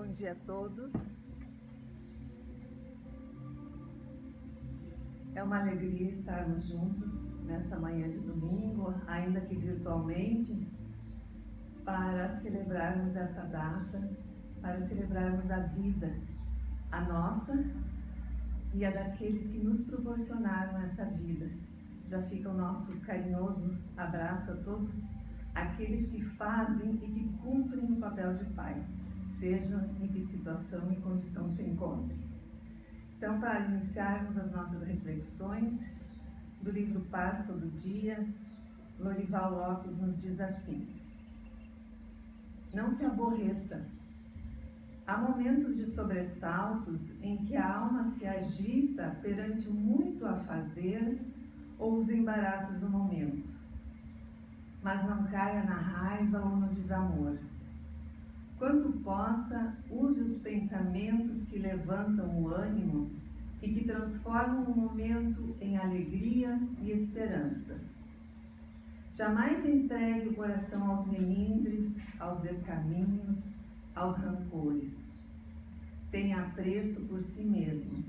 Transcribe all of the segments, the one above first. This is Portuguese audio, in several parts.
Bom dia a todos. É uma alegria estarmos juntos nesta manhã de domingo, ainda que virtualmente, para celebrarmos essa data, para celebrarmos a vida, a nossa e a daqueles que nos proporcionaram essa vida. Já fica o nosso carinhoso abraço a todos aqueles que fazem e que cumprem o papel de pai, seja em que situação e condição se encontre. Então, para iniciarmos as nossas reflexões, do livro Paz Todo Dia, Lorival Lopes nos diz assim: não se aborreça. Há momentos de sobressaltos em que a alma se agita perante o muito a fazer ou os embaraços do momento. Mas não caia na raiva ou no desamor. Quanto possa, use os pensamentos que levantam o ânimo e que transformam o momento em alegria e esperança. Jamais entregue o coração aos melindres, aos descaminhos, aos rancores. Tenha apreço por si mesmo.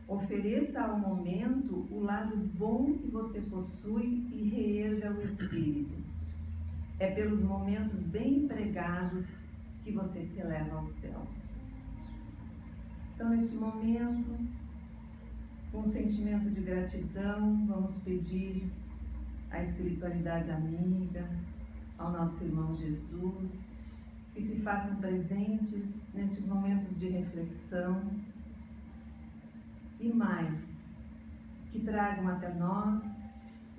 Ofereça ao momento o lado bom que você possui e reerga o espírito. É pelos momentos bem empregados que você se eleva ao céu. Então, neste momento, com um sentimento de gratidão, vamos pedir à espiritualidade amiga, ao nosso irmão Jesus, que se façam presentes nestes momentos de reflexão e mais, que tragam até nós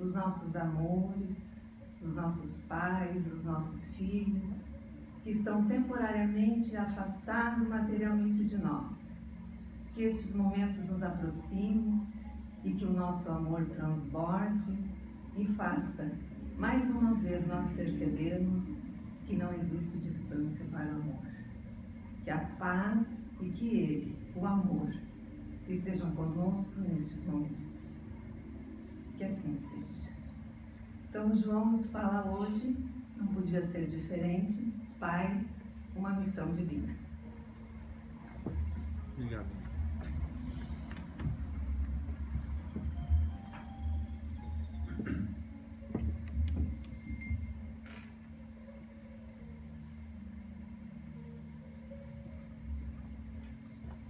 os nossos amores, os nossos pais, os nossos filhos, que estão temporariamente afastados materialmente de nós. Que estes momentos nos aproximem e que o nosso amor transborde e faça, mais uma vez, nós percebermos que não existe distância para o amor. Que a paz e que Ele, o amor, estejam conosco nestes momentos. Que assim seja. Então, João nos fala hoje, não podia ser diferente, Pai, uma missão divina. Obrigado.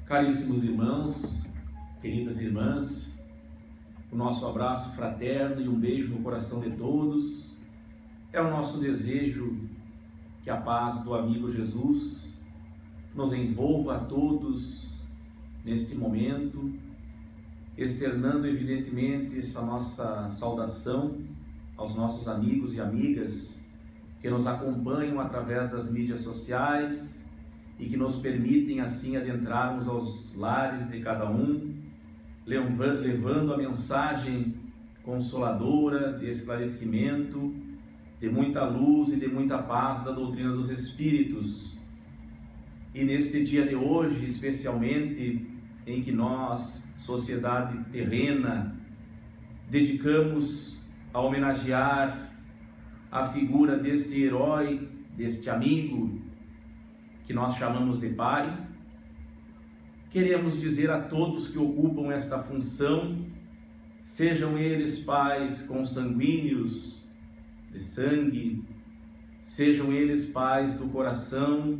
Caríssimos irmãos, queridas irmãs, o nosso abraço fraterno e um beijo no coração de todos. É o nosso desejo que a paz do amigo Jesus nos envolva a todos neste momento, externando evidentemente essa nossa saudação aos nossos amigos e amigas que nos acompanham através das mídias sociais e que nos permitem assim adentrarmos aos lares de cada um, levando a mensagem consoladora, de esclarecimento, de muita luz e de muita paz da doutrina dos Espíritos. E neste dia de hoje, especialmente, em que nós, sociedade terrena, dedicamos a homenagear a figura deste herói, deste amigo, que nós chamamos de Pai, queremos dizer a todos que ocupam esta função, sejam eles pais consanguíneos, de sangue, sejam eles pais do coração,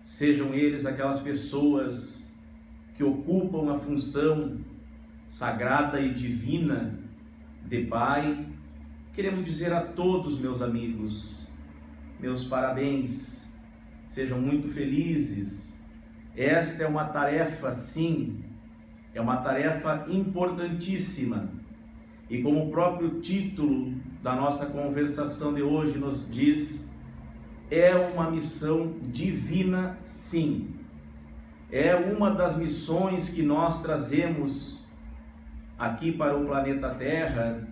sejam eles aquelas pessoas que ocupam a função sagrada e divina de pai, queremos dizer a todos, meus amigos, meus parabéns, sejam muito felizes. Esta é uma tarefa, sim, é uma tarefa importantíssima. E como o próprio título da nossa conversação de hoje nos diz, é uma missão divina, sim. É uma das missões que nós trazemos aqui para o planeta Terra,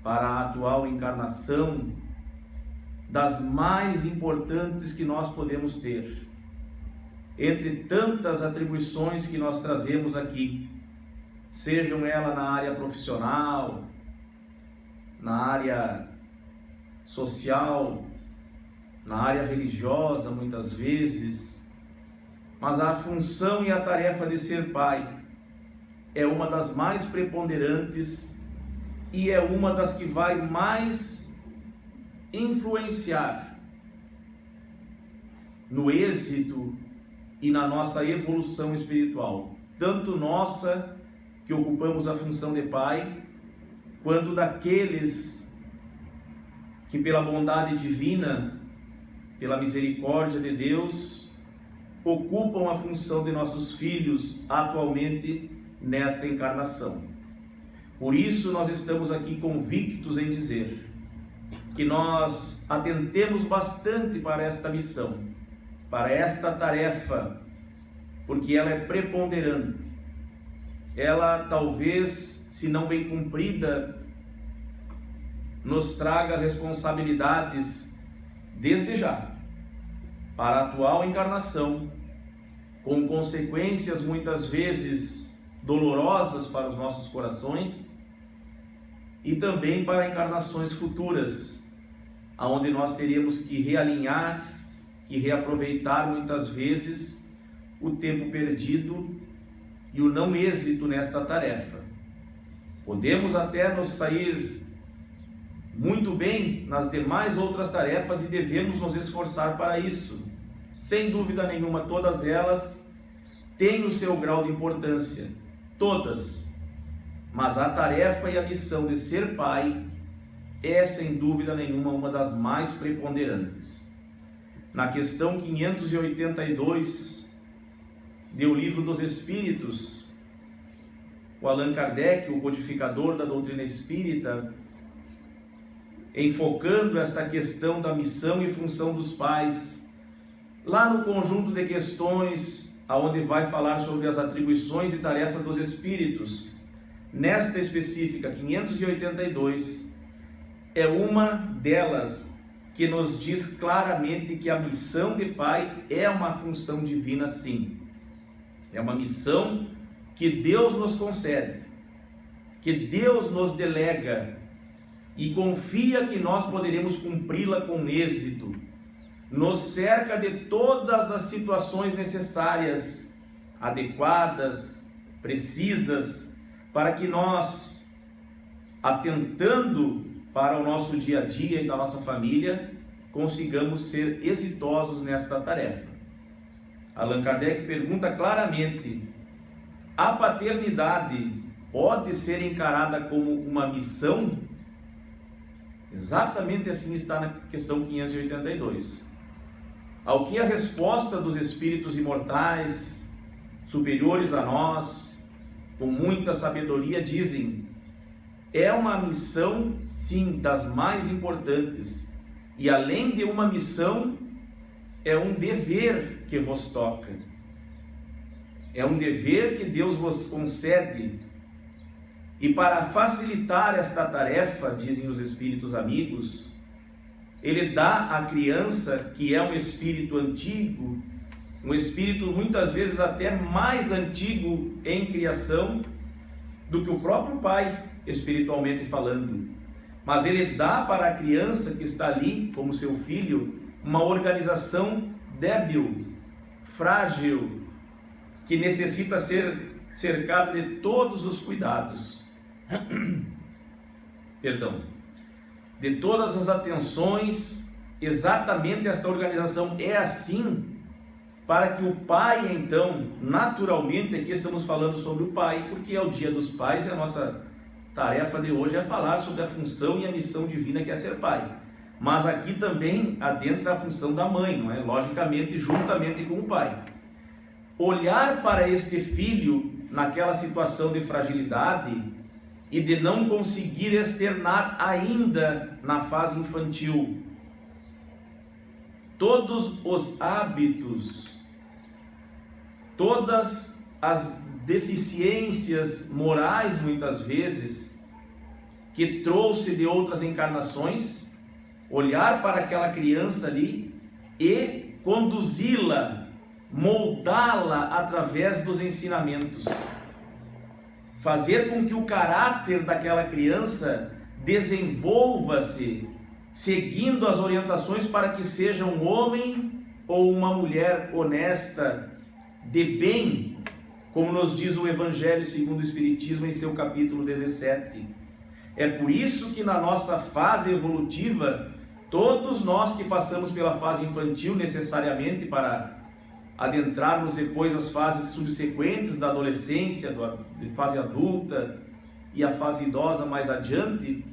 para a atual encarnação, das mais importantes que nós podemos ter. Entre tantas atribuições que nós trazemos aqui, sejam elas na área profissional, na área social, na área religiosa, muitas vezes, mas a função e a tarefa de ser pai é uma das mais preponderantes e é uma das que vai mais influenciar no êxito e na nossa evolução espiritual, tanto nossa, que ocupamos a função de pai, quanto daqueles que pela bondade divina, pela misericórdia de Deus, ocupam a função de nossos filhos atualmente nesta encarnação. Por isso nós estamos aqui convictos em dizer que nós atentemos bastante para esta missão, para esta tarefa, porque ela é preponderante. Ela talvez, se não bem cumprida, nos traga responsabilidades desde já para a atual encarnação, com consequências muitas vezes dolorosas para os nossos corações, e também para encarnações futuras, aonde nós teríamos que realinhar, que reaproveitar muitas vezes o tempo perdido e o não êxito nesta tarefa. Podemos até nos sair muito bem nas demais outras tarefas e devemos nos esforçar para isso. Sem dúvida nenhuma, todas elas têm o seu grau de importância, todas. Mas a tarefa e a missão de ser pai é, sem dúvida nenhuma, uma das mais preponderantes. Na questão 582 do Livro dos Espíritos, o Allan Kardec, o codificador da doutrina espírita, enfocando esta questão da missão e função dos pais, lá no conjunto de questões, aonde vai falar sobre as atribuições e tarefas dos espíritos, nesta específica 582, é uma delas que nos diz claramente que a missão de pai é uma função divina, sim. É uma missão que Deus nos concede, que Deus nos delega e confia que nós poderemos cumpri-la com êxito. Nos cerca de todas as situações necessárias, adequadas, precisas, para que nós, atentando para o nosso dia a dia e da nossa família, consigamos ser exitosos nesta tarefa. Allan Kardec pergunta claramente: a paternidade pode ser encarada como uma missão? Exatamente assim está na questão 582. Ao que a resposta dos espíritos imortais, superiores a nós, com muita sabedoria, dizem: é uma missão, sim, das mais importantes, e além de uma missão, é um dever que vos toca. É um dever que Deus vos concede. E para facilitar esta tarefa, dizem os espíritos amigos, Ele dá à criança, que é um espírito antigo, um espírito muitas vezes até mais antigo em criação do que o próprio pai, espiritualmente falando. Mas Ele dá para a criança que está ali, como seu filho, uma organização débil, frágil, que necessita ser cercada de todos os cuidados. De todas as atenções. Exatamente esta organização é assim, para que o pai, então, naturalmente, aqui estamos falando sobre o pai, porque é o dia dos pais e a nossa tarefa de hoje é falar sobre a função e a missão divina que é ser pai. Mas aqui também adentra a função da mãe, não é? Logicamente, juntamente com o pai. Olhar para este filho naquela situação de fragilidade e de não conseguir externar ainda na fase infantil todos os hábitos, todas as deficiências morais, muitas vezes, que trouxe de outras encarnações, olhar para aquela criança ali e conduzi-la, moldá-la através dos ensinamentos. Fazer com que o caráter daquela criança desenvolva-se, seguindo as orientações para que seja um homem ou uma mulher honesta, de bem, como nos diz o Evangelho segundo o Espiritismo em seu capítulo 17. É por isso que na nossa fase evolutiva, todos nós que passamos pela fase infantil necessariamente para adentrarmos depois as fases subsequentes da adolescência, da fase adulta e a fase idosa mais adiante,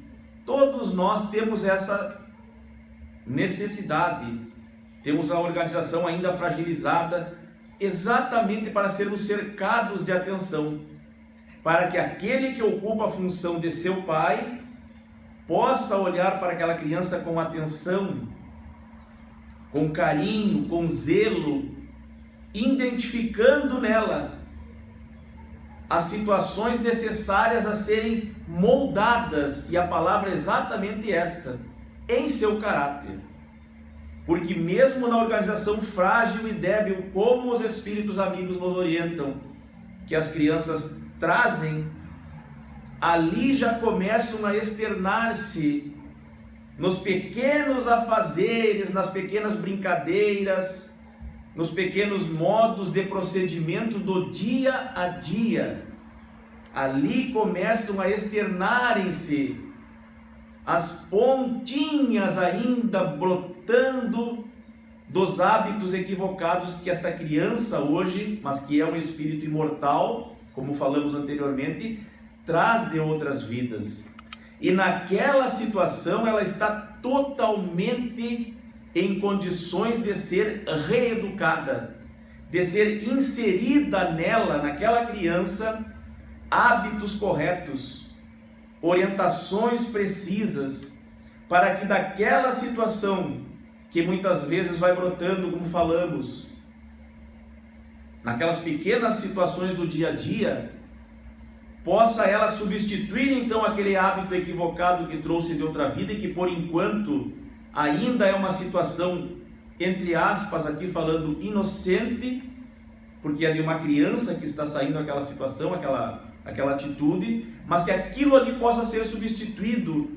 todos nós temos essa necessidade, temos a organização ainda fragilizada, exatamente para sermos cercados de atenção, para que aquele que ocupa a função de seu pai possa olhar para aquela criança com atenção, com carinho, com zelo, identificando nela as situações necessárias a serem moldadas, e a palavra é exatamente esta, em seu caráter. Porque mesmo na organização frágil e débil, como os espíritos amigos nos orientam, que as crianças trazem, ali já começam a externar-se nos pequenos afazeres, nas pequenas brincadeiras, nos pequenos modos de procedimento do dia a dia. Ali começam a externarem-se as pontinhas ainda brotando dos hábitos equivocados que esta criança hoje, mas que é um espírito imortal, como falamos anteriormente, traz de outras vidas. E naquela situação ela está totalmente em condições de ser reeducada, de ser inserida nela, naquela criança, hábitos corretos, orientações precisas, para que daquela situação que muitas vezes vai brotando, como falamos, naquelas pequenas situações do dia a dia, possa ela substituir então aquele hábito equivocado que trouxe de outra vida e que por enquanto ainda é uma situação, entre aspas, aqui falando inocente, porque é de uma criança que está saindo aquela situação, aquela atitude, mas que aquilo ali possa ser substituído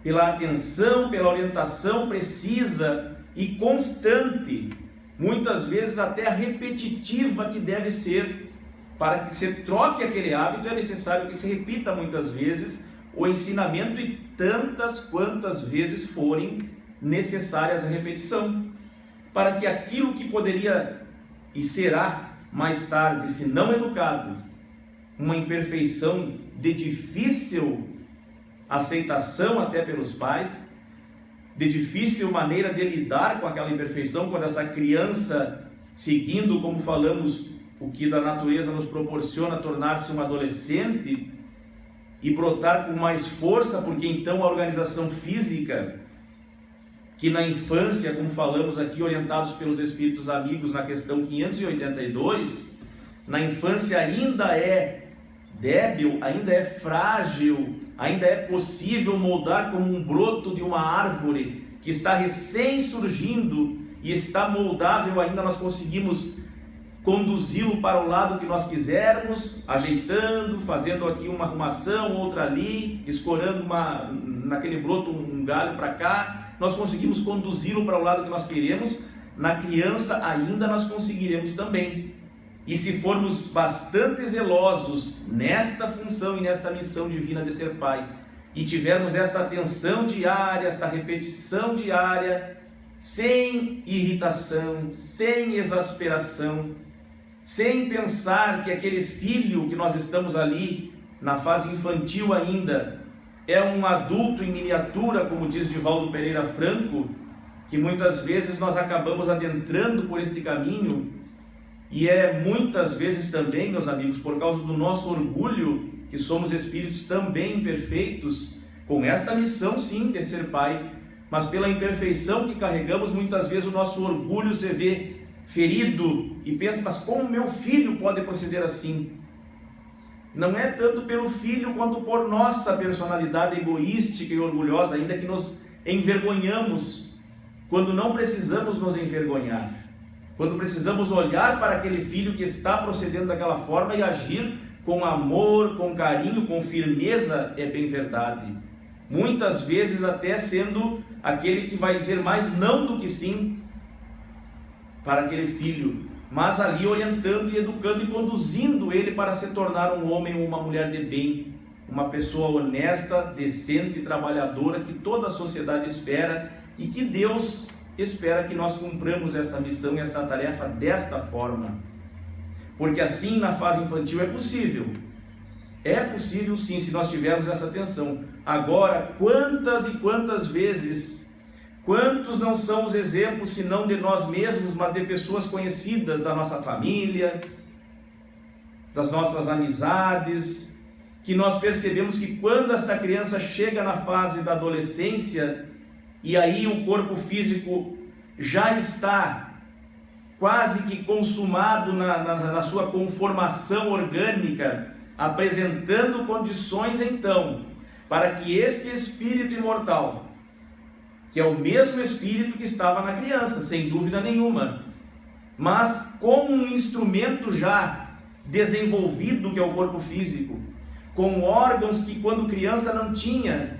pela atenção, pela orientação precisa e constante, muitas vezes até repetitiva que deve ser. Para que se troque aquele hábito é necessário que se repita muitas vezes o ensinamento e tantas quantas vezes forem necessárias a repetição, para que aquilo que poderia e será mais tarde, se não educado, uma imperfeição de difícil aceitação até pelos pais, de difícil maneira de lidar com aquela imperfeição, quando essa criança, seguindo, como falamos, o que da natureza nos proporciona tornar-se um adolescente e brotar com mais força, porque então a organização física, que na infância, como falamos aqui, orientados pelos espíritos amigos na questão 582, na infância ainda é débil, ainda é frágil, ainda é possível moldar como um broto de uma árvore que está recém surgindo e está moldável, ainda nós conseguimos conduzi-lo para o lado que nós quisermos, ajeitando, fazendo aqui uma arrumação, outra ali, escorando naquele broto um galho para cá, nós conseguimos conduzi-lo para o lado que nós queremos. Na criança ainda nós conseguiremos também. E se formos bastante zelosos nesta função e nesta missão divina de ser pai, e tivermos esta atenção diária, esta repetição diária, sem irritação, sem exasperação, sem pensar que aquele filho que nós estamos ali na fase infantil ainda é um adulto em miniatura, como diz Divaldo Pereira Franco, que muitas vezes nós acabamos adentrando por este caminho, e é muitas vezes também, meus amigos, por causa do nosso orgulho, que somos espíritos também imperfeitos, com esta missão sim de ser pai, mas pela imperfeição que carregamos, muitas vezes o nosso orgulho se vê ferido e pensa, mas como meu filho pode proceder assim? Não é tanto pelo filho quanto por nossa personalidade egoística e orgulhosa ainda que nos envergonhamos, quando não precisamos nos envergonhar, quando precisamos olhar para aquele filho que está procedendo daquela forma e agir com amor, com carinho, com firmeza, é bem verdade. Muitas vezes até sendo aquele que vai dizer mais não do que sim para aquele filho, mas ali orientando e educando e conduzindo ele para se tornar um homem ou uma mulher de bem, uma pessoa honesta, decente, trabalhadora, que toda a sociedade espera e que Deus espera que nós cumpramos esta missão e esta tarefa desta forma. Porque assim na fase infantil é possível sim, se nós tivermos essa atenção. Agora, quantas e quantas vezes, quantos não são os exemplos, se não de nós mesmos, mas de pessoas conhecidas da nossa família, das nossas amizades, que nós percebemos que quando esta criança chega na fase da adolescência, e aí o corpo físico já está quase que consumado na sua conformação orgânica, apresentando condições então, para que este espírito imortal, que é o mesmo espírito que estava na criança, sem dúvida nenhuma, mas com um instrumento já desenvolvido, que é o corpo físico, com órgãos que quando criança não tinha,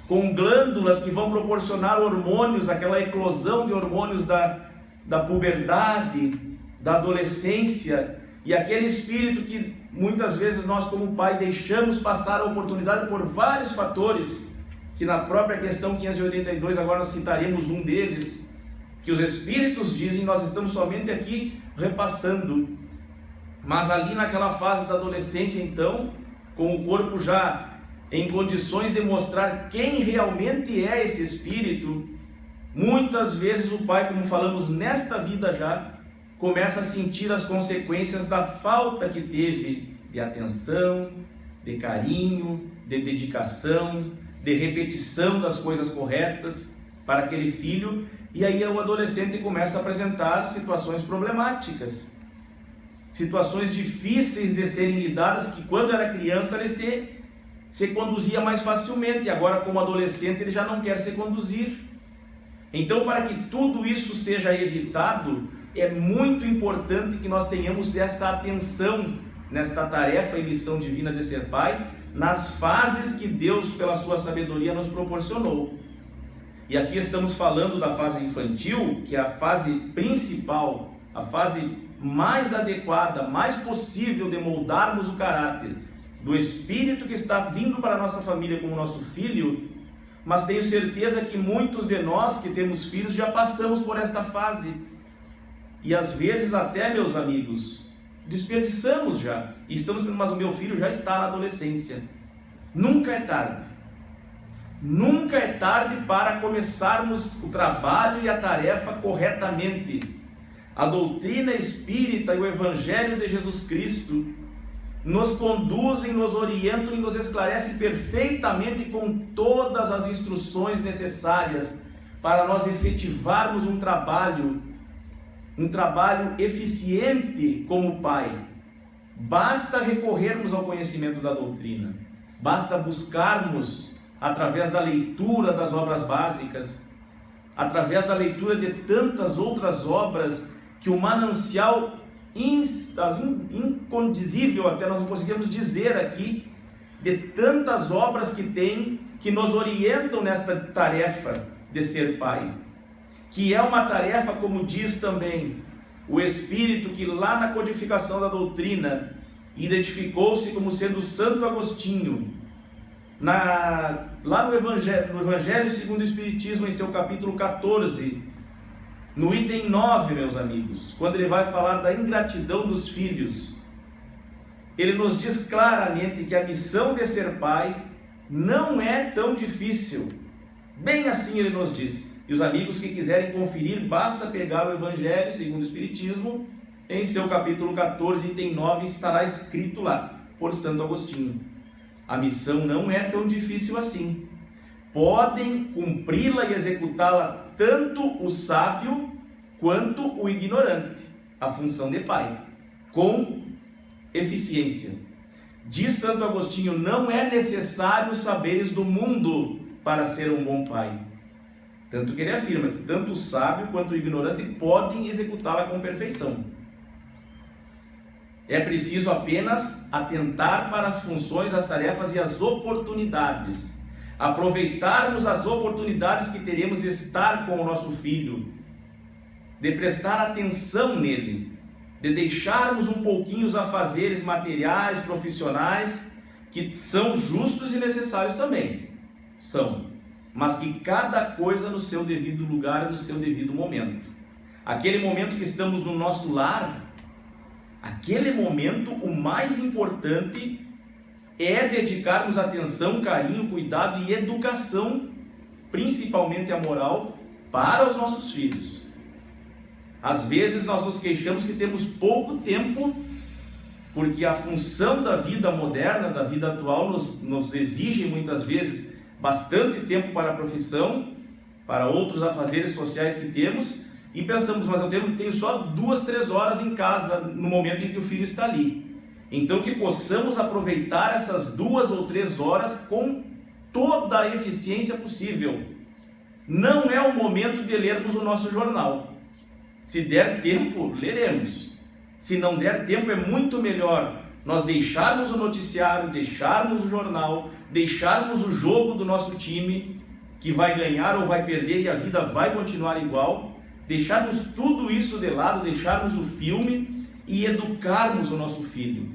com glândulas que vão proporcionar hormônios, aquela eclosão de hormônios da puberdade, da adolescência, e aquele espírito que muitas vezes nós como pai deixamos passar a oportunidade por vários fatores, que na própria questão 582 agora nós citaremos um deles, que os espíritos dizem, nós estamos somente aqui repassando, mas ali naquela fase da adolescência então, com o corpo já em condições de mostrar quem realmente é esse espírito, muitas vezes o pai, como falamos nesta vida já, começa a sentir as consequências da falta que teve de atenção, de carinho, de dedicação, de repetição das coisas corretas para aquele filho, e aí o adolescente começa a apresentar situações problemáticas, situações difíceis de serem lidadas, que quando era criança ele se conduzia mais facilmente, e agora como adolescente ele já não quer se conduzir. Então, para que tudo isso seja evitado, é muito importante que nós tenhamos esta atenção nesta tarefa e missão divina de ser pai, nas fases que Deus, pela sua sabedoria, nos proporcionou. E aqui estamos falando da fase infantil, que é a fase principal, a fase mais adequada, mais possível de moldarmos o caráter do espírito que está vindo para a nossa família como nosso filho. Mas tenho certeza que muitos de nós que temos filhos já passamos por esta fase, e às vezes até, meus amigos, desperdiçamos já, e estamos pensando, mas o meu filho já está na adolescência. Nunca é tarde. Nunca é tarde para começarmos o trabalho e a tarefa corretamente. A doutrina espírita e o Evangelho de Jesus Cristo nos conduzem, nos orientam e nos esclarecem perfeitamente com todas as instruções necessárias para nós efetivarmos um trabalho eficiente como pai. Basta recorrermos ao conhecimento da doutrina, basta buscarmos através da leitura das obras básicas, através da leitura de tantas outras obras, que o manancial incondizível, até nós não conseguimos dizer aqui, de tantas obras que tem, que nos orientam nesta tarefa de ser pai, que é uma tarefa, como diz também o Espírito, que lá na codificação da doutrina identificou-se como sendo Santo Agostinho, lá no Evangelho segundo o Espiritismo, em seu capítulo 14, no item 9, meus amigos, quando ele vai falar da ingratidão dos filhos, ele nos diz claramente que a missão de ser pai não é tão difícil. Bem assim ele nos diz. E os amigos que quiserem conferir, basta pegar o Evangelho segundo o Espiritismo, em seu capítulo 14, item 9, estará escrito lá, por Santo Agostinho. A missão não é tão difícil assim. Podem cumpri-la e executá-la tanto o sábio quanto o ignorante, a função de pai, com eficiência. Diz Santo Agostinho, não é necessário saberes do mundo para ser um bom pai. Tanto que ele afirma que tanto o sábio quanto o ignorante podem executá-la com perfeição. É preciso apenas atentar para as funções, as tarefas e as oportunidades. Aproveitarmos as oportunidades que teremos de estar com o nosso filho, de prestar atenção nele, de deixarmos um pouquinho os afazeres materiais, profissionais, que são justos e necessários também, são, mas que cada coisa no seu devido lugar e no seu devido momento. Aquele momento que estamos no nosso lar, aquele momento, o mais importante é dedicarmos atenção, carinho, cuidado e educação, principalmente a moral, para os nossos filhos. Às vezes nós nos queixamos que temos pouco tempo, porque a função da vida moderna, da vida atual, nos exige muitas vezes bastante tempo para a profissão, para outros afazeres sociais que temos, e pensamos, mas eu tenho só 2, 3 horas em casa no momento em que o filho está ali. Então que possamos aproveitar essas 2 ou 3 horas com toda a eficiência possível. Não é o momento de lermos o nosso jornal. Se der tempo, leremos. Se não der tempo, é muito melhor nós deixarmos o noticiário, deixarmos o jornal, deixarmos o jogo do nosso time, que vai ganhar ou vai perder e a vida vai continuar igual, deixarmos tudo isso de lado, deixarmos o filme e educarmos o nosso filho,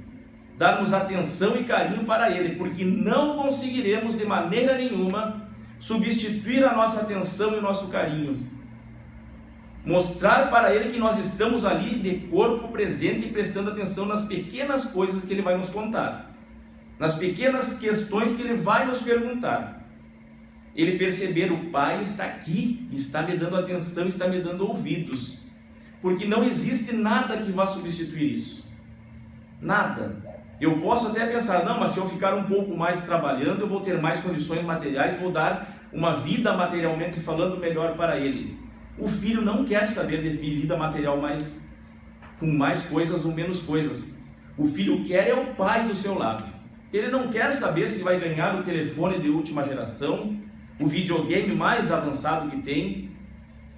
darmos atenção e carinho para ele, porque não conseguiremos de maneira nenhuma substituir a nossa atenção e o nosso carinho. Mostrar para ele que nós estamos ali de corpo presente e prestando atenção nas pequenas coisas que ele vai nos contar, nas pequenas questões que ele vai nos perguntar. Ele perceber, o pai está aqui, está me dando atenção, está me dando ouvidos, porque não existe nada que vá substituir isso, nada. Eu posso até pensar, não, mas se eu ficar um pouco mais trabalhando, eu vou ter mais condições materiais, vou dar uma vida materialmente falando melhor para ele. O filho não quer saber de vida material com mais coisas ou menos coisas. O filho quer é o pai do seu lado. Ele não quer saber se vai ganhar o telefone de última geração, o videogame mais avançado que tem.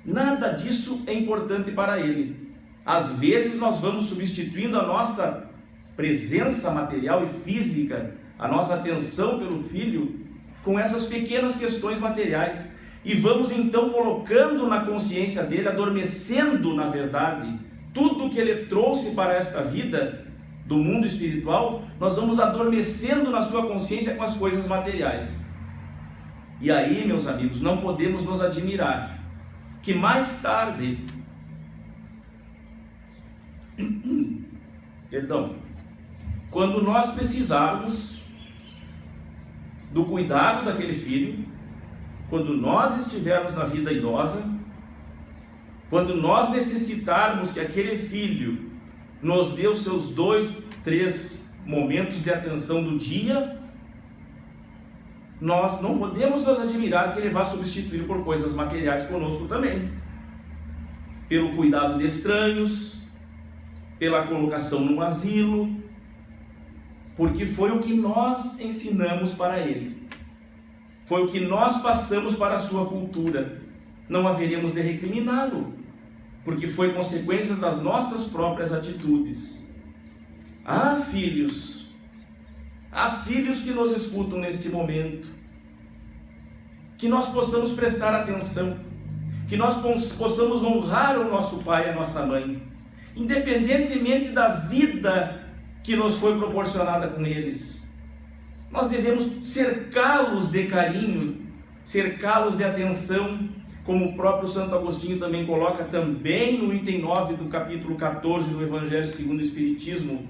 Nada disso é importante para ele. Às vezes nós vamos substituindo a nossa presença material e física, a nossa atenção pelo filho, com essas pequenas questões materiais. E vamos então colocando na consciência dele, adormecendo na verdade, tudo que ele trouxe para esta vida do mundo espiritual, nós vamos adormecendo na sua consciência com as coisas materiais. E aí, meus amigos, não podemos nos admirar que mais tarde, quando nós precisarmos do cuidado daquele filho, quando nós estivermos na vida idosa, quando nós necessitarmos que aquele filho nos dê os seus 2, 3 momentos de atenção do dia, nós não podemos nos admirar que ele vá substituir por coisas materiais conosco também, pelo cuidado de estranhos, pela colocação num asilo, porque foi o que nós ensinamos para ele. Foi o que nós passamos para a sua cultura. Não haveremos de recriminá-lo, porque foi consequência das nossas próprias atitudes. Há filhos que nos escutam neste momento, que nós possamos prestar atenção, que nós possamos honrar o nosso pai e a nossa mãe, independentemente da vida que nos foi proporcionada com eles. Nós devemos cercá-los de carinho, cercá-los de atenção, como o próprio Santo Agostinho também coloca também no item 9 do capítulo 14 do Evangelho segundo o Espiritismo.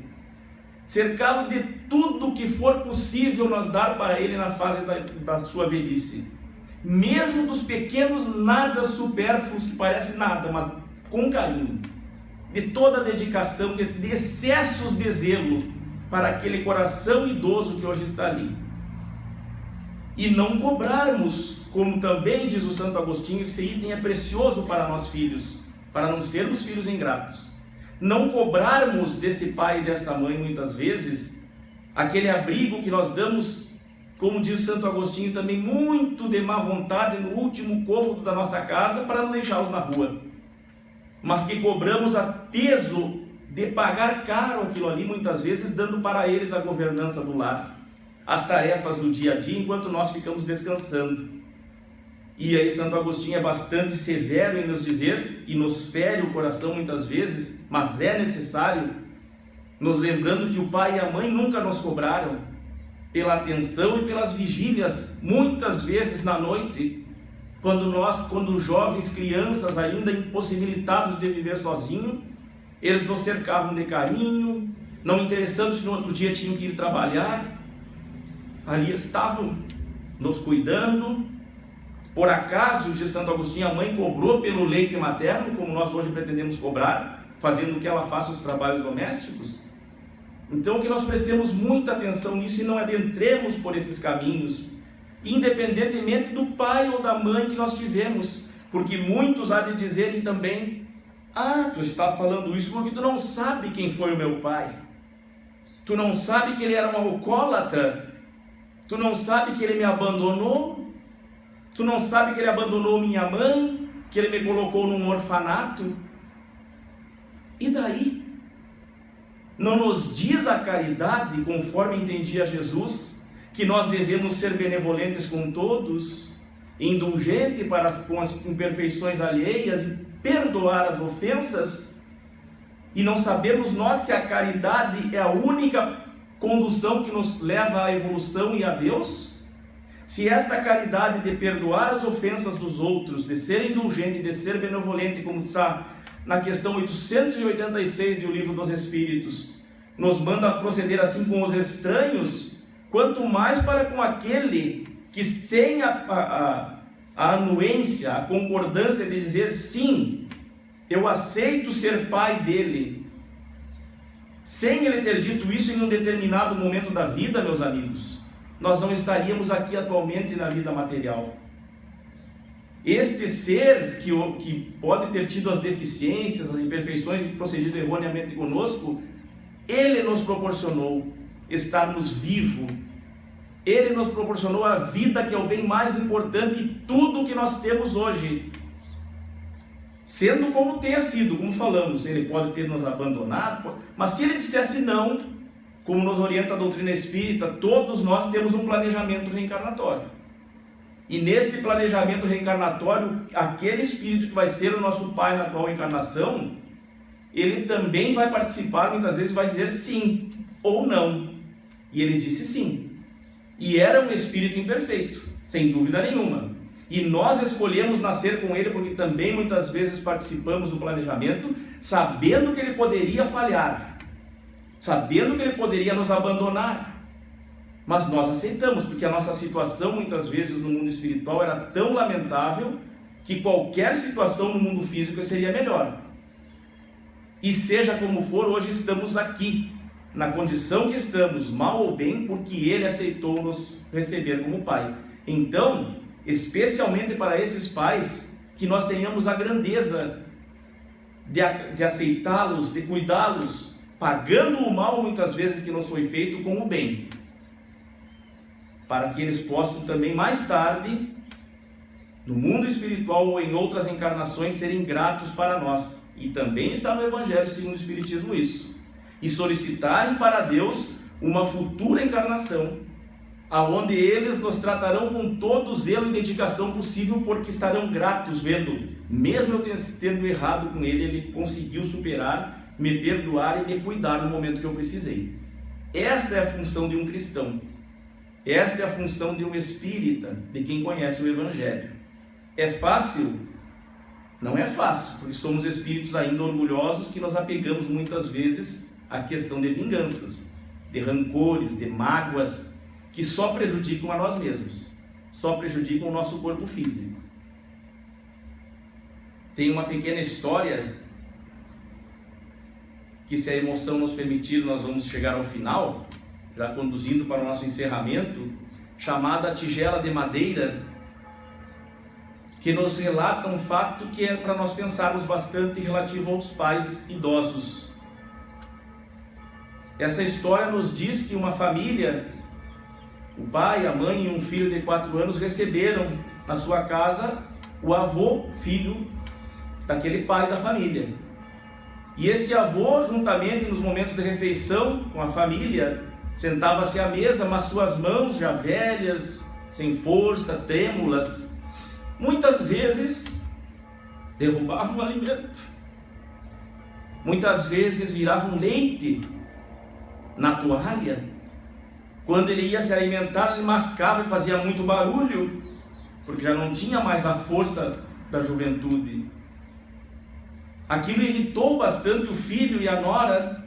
Cercá-lo de tudo que for possível nós dar para ele na fase da sua velhice. Mesmo dos pequenos nada supérfluos que parecem nada, mas com carinho. De toda a dedicação, de excessos de zelo para aquele coração idoso que hoje está ali. E não cobrarmos, como também diz o Santo Agostinho, que esse item é precioso para nós filhos, para não sermos filhos ingratos. Não cobrarmos desse pai e dessa mãe, muitas vezes, aquele abrigo que nós damos, como diz o Santo Agostinho, também muito de má vontade no último cômodo da nossa casa, para não deixá-los na rua. Mas que cobramos a peso de pagar caro aquilo ali, muitas vezes, dando para eles a governança do lar, as tarefas do dia a dia, enquanto nós ficamos descansando. E aí Santo Agostinho é bastante severo em nos dizer, e nos fere o coração muitas vezes, mas é necessário, nos lembrando que o pai e a mãe nunca nos cobraram pela atenção e pelas vigílias, muitas vezes na noite, quando jovens, crianças ainda impossibilitados de viver sozinhos, eles nos cercavam de carinho, não interessando se no outro dia tinham que ir trabalhar, ali estavam nos cuidando. Por acaso, de Santo Agostinho, a mãe cobrou pelo leite materno, como nós hoje pretendemos cobrar, fazendo que ela faça os trabalhos domésticos? Então que nós prestemos muita atenção nisso e não adentremos por esses caminhos, independentemente do pai ou da mãe que nós tivemos, porque muitos há de dizerem também: ah, tu está falando isso porque tu não sabe quem foi o meu pai, tu não sabe que ele era um alcoólatra, tu não sabe que ele me abandonou, tu não sabe que ele abandonou minha mãe, que ele me colocou num orfanato. E daí? Não nos diz a caridade, conforme entendia Jesus, que nós devemos ser benevolentes com todos, indulgente com as imperfeições alheias e perdoar as ofensas? E não sabemos nós que a caridade é a única condução que nos leva à evolução e a Deus? Se esta caridade de perdoar as ofensas dos outros, de ser indulgente, de ser benevolente, como está na questão 886 do Livro dos Espíritos, nos manda proceder assim com os estranhos, quanto mais para com aquele que, sem a anuência, a concordância de dizer sim, eu aceito ser pai dele, sem ele ter dito isso em um determinado momento da vida, meus amigos, nós não estaríamos aqui atualmente na vida material. Este ser que pode ter tido as deficiências, as imperfeições e procedido erroneamente conosco, ele nos proporcionou estarmos vivos. Ele nos proporcionou a vida, que é o bem mais importante de tudo que nós temos hoje. Sendo como tenha sido, como falamos, ele pode ter nos abandonado, mas se ele dissesse não, como nos orienta a doutrina espírita, todos nós temos um planejamento reencarnatório. E neste planejamento reencarnatório, aquele espírito que vai ser o nosso pai na atual encarnação, ele também vai participar, muitas vezes vai dizer sim ou não. E ele disse sim. E era um espírito imperfeito, sem dúvida nenhuma. E nós escolhemos nascer com ele porque também muitas vezes participamos do planejamento, sabendo que ele poderia falhar, sabendo que ele poderia nos abandonar. Mas nós aceitamos, porque a nossa situação muitas vezes no mundo espiritual era tão lamentável que qualquer situação no mundo físico seria melhor. E seja como for, hoje estamos aqui, na condição que estamos, mal ou bem, porque ele aceitou nos receber como pai. Então, especialmente para esses pais, que nós tenhamos a grandeza de aceitá-los, de cuidá-los, pagando o mal muitas vezes que nos foi feito com o bem, para que eles possam também mais tarde, no mundo espiritual ou em outras encarnações, serem gratos para nós. E também está no Evangelho segundo o Espiritismo isso. E solicitarem para Deus uma futura encarnação, aonde eles nos tratarão com todo o zelo e dedicação possível, porque estarão gratos vendo, mesmo eu tendo errado com ele, ele conseguiu superar, me perdoar e me cuidar no momento que eu precisei. Essa é a função de um cristão. Esta é a função de um espírita, de quem conhece o Evangelho. É fácil? Não é fácil, porque somos espíritos ainda orgulhosos que nos apegamos muitas vezes à questão de vinganças, de rancores, de mágoas, que só prejudicam a nós mesmos, só prejudicam o nosso corpo físico. Tem uma pequena história que, se a emoção nos permitir, nós vamos chegar ao final, já conduzindo para o nosso encerramento, chamada Tigela de Madeira, que nos relata um fato que é para nós pensarmos bastante relativo aos pais idosos. Essa história nos diz que uma família, o pai, a mãe e um filho de 4 anos receberam na sua casa o avô, filho daquele pai da família. E este avô, juntamente nos momentos de refeição com a família, sentava-se à mesa, mas suas mãos já velhas, sem força, trêmulas, muitas vezes derrubavam o alimento, muitas vezes viravam leite na toalha. Quando ele ia se alimentar, ele mascava e fazia muito barulho, porque já não tinha mais a força da juventude. Aquilo irritou bastante o filho e a nora,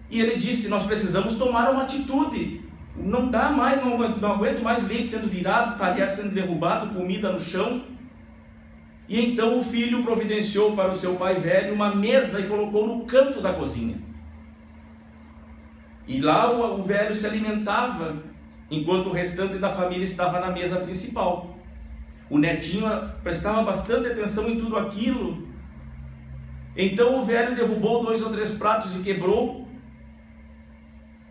e ele disse: nós precisamos tomar uma atitude. Não dá mais, não aguento mais leite sendo virado, talher sendo derrubado, comida no chão. E então o filho providenciou para o seu pai velho uma mesa e colocou no canto da cozinha. E lá o velho se alimentava, enquanto o restante da família estava na mesa principal. O netinho prestava bastante atenção em tudo aquilo. Então o velho derrubou 2 ou 3 pratos e quebrou.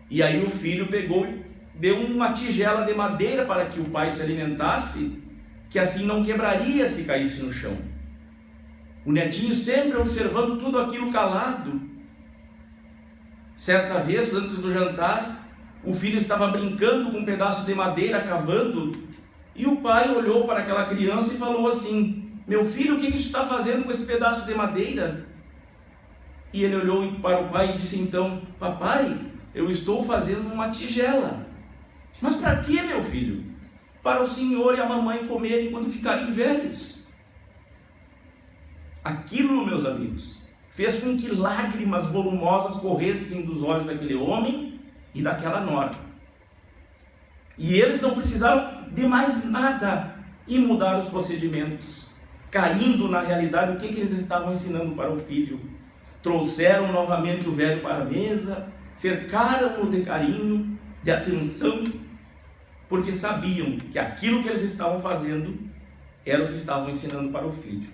E aí o filho pegou, deu uma tigela de madeira para que o pai se alimentasse, que assim não quebraria se caísse no chão. O netinho sempre observando tudo aquilo calado. Certa vez, antes do jantar, o filho estava brincando com um pedaço de madeira, cavando, e o pai olhou para aquela criança e falou assim: meu filho, o que você está fazendo com esse pedaço de madeira? E ele olhou para o pai e disse então: papai, eu estou fazendo uma tigela. Mas para que, meu filho? Para o senhor e a mamãe comerem quando ficarem velhos. Aquilo, meus amigos, fez com que lágrimas volumosas corressem dos olhos daquele homem e daquela nora. E eles não precisaram de mais nada e mudar os procedimentos, caindo na realidade o que eles estavam ensinando para o filho. Trouxeram novamente o velho para a mesa, cercaram-no de carinho, de atenção, porque sabiam que aquilo que eles estavam fazendo era o que estavam ensinando para o filho.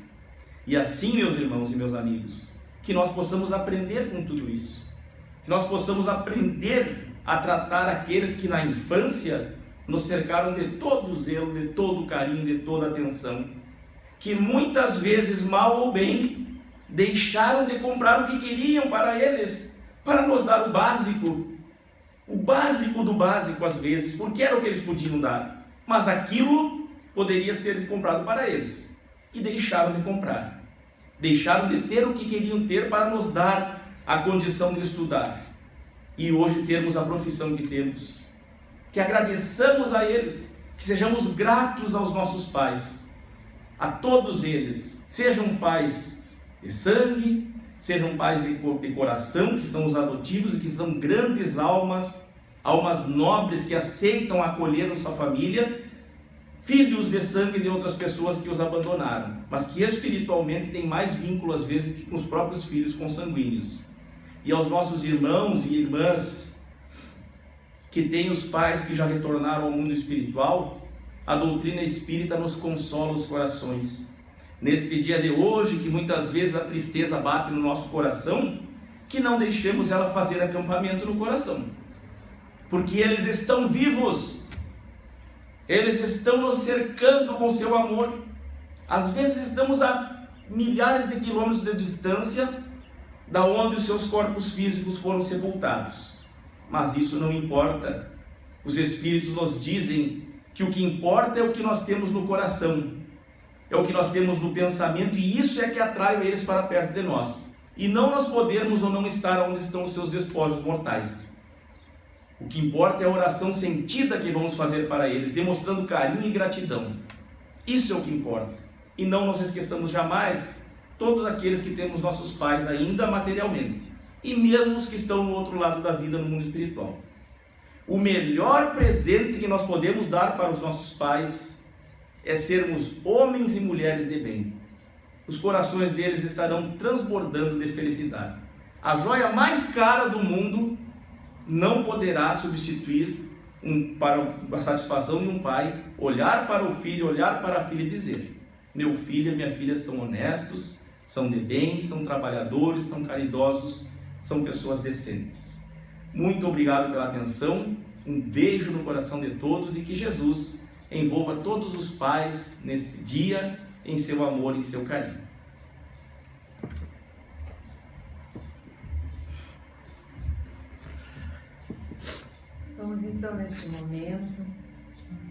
E assim, meus irmãos e meus amigos, que nós possamos aprender com tudo isso, que nós possamos aprender a tratar aqueles que na infância nos cercaram de todo zelo, de todo carinho, de toda atenção, que muitas vezes, mal ou bem, deixaram de comprar o que queriam para eles, para nos dar o básico do básico às vezes, porque era o que eles podiam dar, mas aquilo poderia ter comprado para eles, e deixaram de comprar, deixaram de ter o que queriam ter para nos dar a condição de estudar, e hoje termos a profissão que temos. Que agradeçamos a eles, que sejamos gratos aos nossos pais, a todos eles, sejam pais de sangue, sejam pais de coração, que são os adotivos e que são grandes almas nobres que aceitam acolher na sua família, filhos de sangue de outras pessoas que os abandonaram, mas que espiritualmente têm mais vínculo às vezes que com os próprios filhos consanguíneos. E aos nossos irmãos e irmãs que têm os pais que já retornaram ao mundo espiritual, a doutrina espírita nos consola os corações. Neste dia de hoje, que muitas vezes a tristeza bate no nosso coração, que não deixemos ela fazer acampamento no coração, porque eles estão vivos, eles estão nos cercando com seu amor. Às vezes estamos a milhares de quilômetros de distância da onde os seus corpos físicos foram sepultados, mas isso não importa. Os Espíritos nos dizem que o que importa é o que nós temos no coração, é o que nós temos no pensamento, e isso é que atrai eles para perto de nós, e não nós podermos ou não estar onde estão os seus despojos mortais. O que importa é a oração sentida que vamos fazer para eles, demonstrando carinho e gratidão. Isso é o que importa, e não nos esqueçamos jamais todos aqueles que temos nossos pais ainda materialmente, e mesmo os que estão no outro lado da vida, no mundo espiritual. O melhor presente que nós podemos dar para os nossos pais é sermos homens e mulheres de bem. Os corações deles estarão transbordando de felicidade. A joia mais cara do mundo não poderá substituir para a satisfação de um pai olhar para o filho, olhar para a filha e dizer: meu filho e minha filha são honestos, são de bem, são trabalhadores, são caridosos, são pessoas decentes. Muito obrigado pela atenção, um beijo no coração de todos, e que Jesus envolva todos os pais neste dia em seu amor e em seu carinho. Vamos então, neste momento,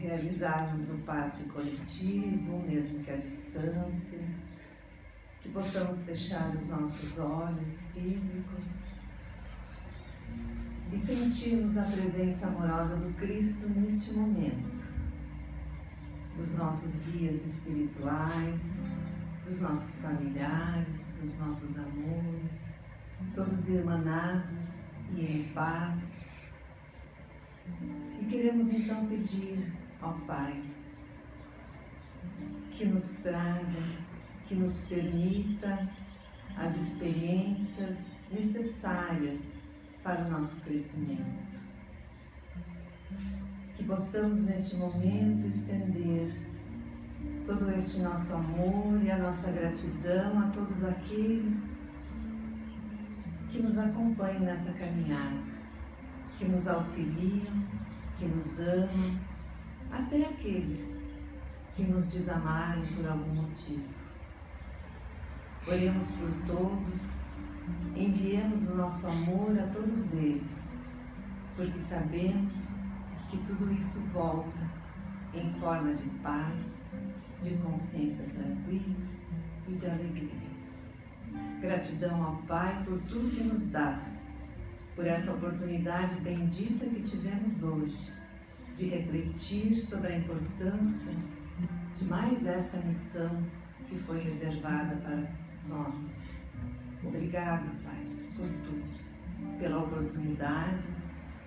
realizarmos o passe coletivo, mesmo que à distância, que possamos fechar os nossos olhos físicos e sentirmos a presença amorosa do Cristo neste momento, dos nossos guias espirituais, dos nossos familiares, dos nossos amores, todos irmanados e em paz. E queremos então pedir ao Pai que nos traga, que nos permita as experiências necessárias para o nosso crescimento. Que possamos neste momento estender todo este nosso amor e a nossa gratidão a todos aqueles que nos acompanham nessa caminhada, que nos auxiliam, que nos amam, até aqueles que nos desamaram por algum motivo. Oremos por todos, enviemos o nosso amor a todos eles, porque sabemos que tudo isso volta em forma de paz, de consciência tranquila e de alegria. Gratidão ao Pai por tudo que nos dás, por essa oportunidade bendita que tivemos hoje, de refletir sobre a importância de mais essa missão que foi reservada para nós. Obrigado, Pai, por tudo, pela oportunidade,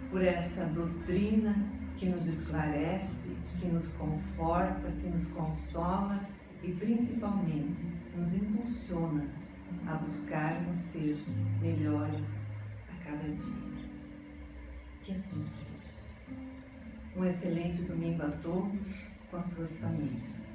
por essa doutrina que nos esclarece, que nos conforta, que nos consola e principalmente nos impulsiona a buscarmos ser melhores a cada dia. Que assim seja. Um excelente domingo a todos com as suas famílias.